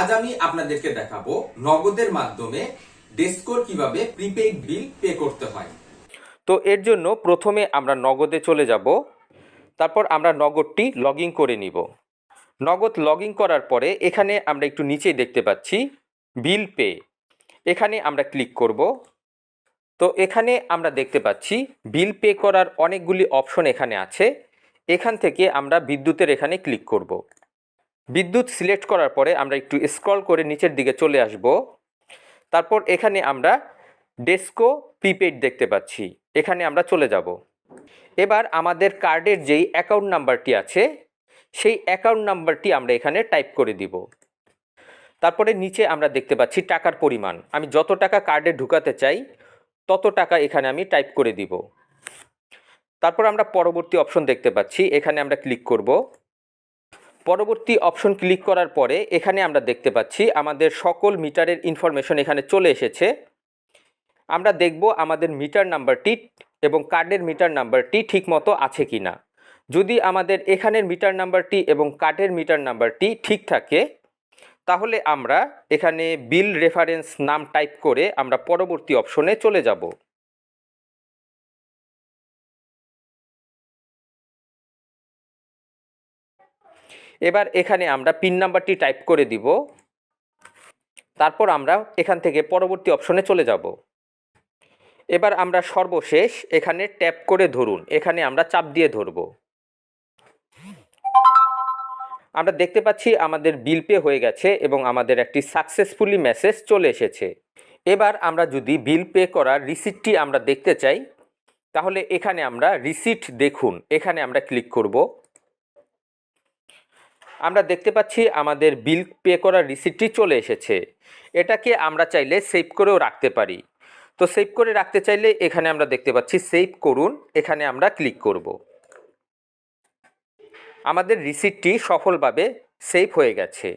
আজ আমি আপনাদেরকে দেখাবো নগদের মাধ্যমে ডেসকোর কিভাবে প্রিপেইড বিল পে করতে হয়। তো এর জন্য প্রথমে আমরা নগদে চলে যাব, তারপর আমরা নগদটি লগ ইন করে নিব। নগদ লগ ইন করার পরে এখানে আমরা একটু নিচেই দেখতে পাচ্ছি বিল পে, এখানে আমরা ক্লিক করব। তো এখানে আমরা দেখতে পাচ্ছি বিল পে করার অনেকগুলি অপশন এখানে আছে। এখান থেকে আমরা বিদ্যুতের এখানে ক্লিক করব। বিদ্যুৎ সিলেক্ট করার পরে আমরা একটু স্ক্রল করে নিচের দিকে চলে আসব। তারপর এখানে আমরা ডেসকো প্রিপেইড দেখতে পাচ্ছি, এখানে আমরা চলে যাব। এবার আমাদের কার্ডের যেই অ্যাকাউন্ট নাম্বারটি আছে সেই অ্যাকাউন্ট নাম্বারটি আমরা এখানে টাইপ করে দিব। তারপরে নিচে আমরা দেখতে পাচ্ছি টাকার পরিমাণ, আমি যত টাকা কার্ডে ঢুকাতে চাই তত টাকা এখানে আমি টাইপ করে দিব। তারপর আমরা পরবর্তী অপশন দেখতে পাচ্ছি, এখানে আমরা ক্লিক করব। পরবর্তী অপশন ক্লিক করার পরে এখানে আমরা দেখতে পাচ্ছি আমাদের সকল মিটারের ইনফরমেশন এখানে চলে এসেছে। আমরা দেখব আমাদের মিটার নাম্বারটি এবং কার্ডের মিটার নাম্বারটি ঠিকমতো আছে কি না। যদি আমাদের এখানের মিটার নাম্বারটি এবং কার্ডের মিটার নাম্বারটি ঠিক থাকে তাহলে আমরা এখানে বিল রেফারেন্স নাম টাইপ করে আমরা পরবর্তী অপশনে চলে যাব। এবার এখানে আমরা পিন নাম্বারটি টাইপ করে দিব। তারপর আমরা এখান থেকে পরবর্তী অপশনে চলে যাব। এবার আমরা সর্বশেষ এখানে ট্যাপ করে ধরুন, এখানে আমরা চাপ দিয়ে ধরব। আমরা দেখতে পাচ্ছি আমাদের বিল পে হয়ে গেছে এবং আমাদের একটি সাকসেসফুলি মেসেজ চলে এসেছে। এবার আমরা যদি বিল পে করার রিসিপ্টটি আমরা দেখতে চাই তাহলে এখানে আমরা রিসিপ্ট দেখুন, এখানে আমরা ক্লিক করব। আমরা দেখতে পাচ্ছি আমাদের বিল পে করার রিসিপ্টটি চলে এসেছে। এটাকে আমরা চাইলে সেভ করেও রাখতে পারি। তো সেভ করে রাখতে চাইলে এখানে আমরা দেখতে পাচ্ছি সেভ করুন, এখানে আমরা ক্লিক করব। আমাদের রিসিপ্টটি সফলভাবে সেভ হয়ে গেছে।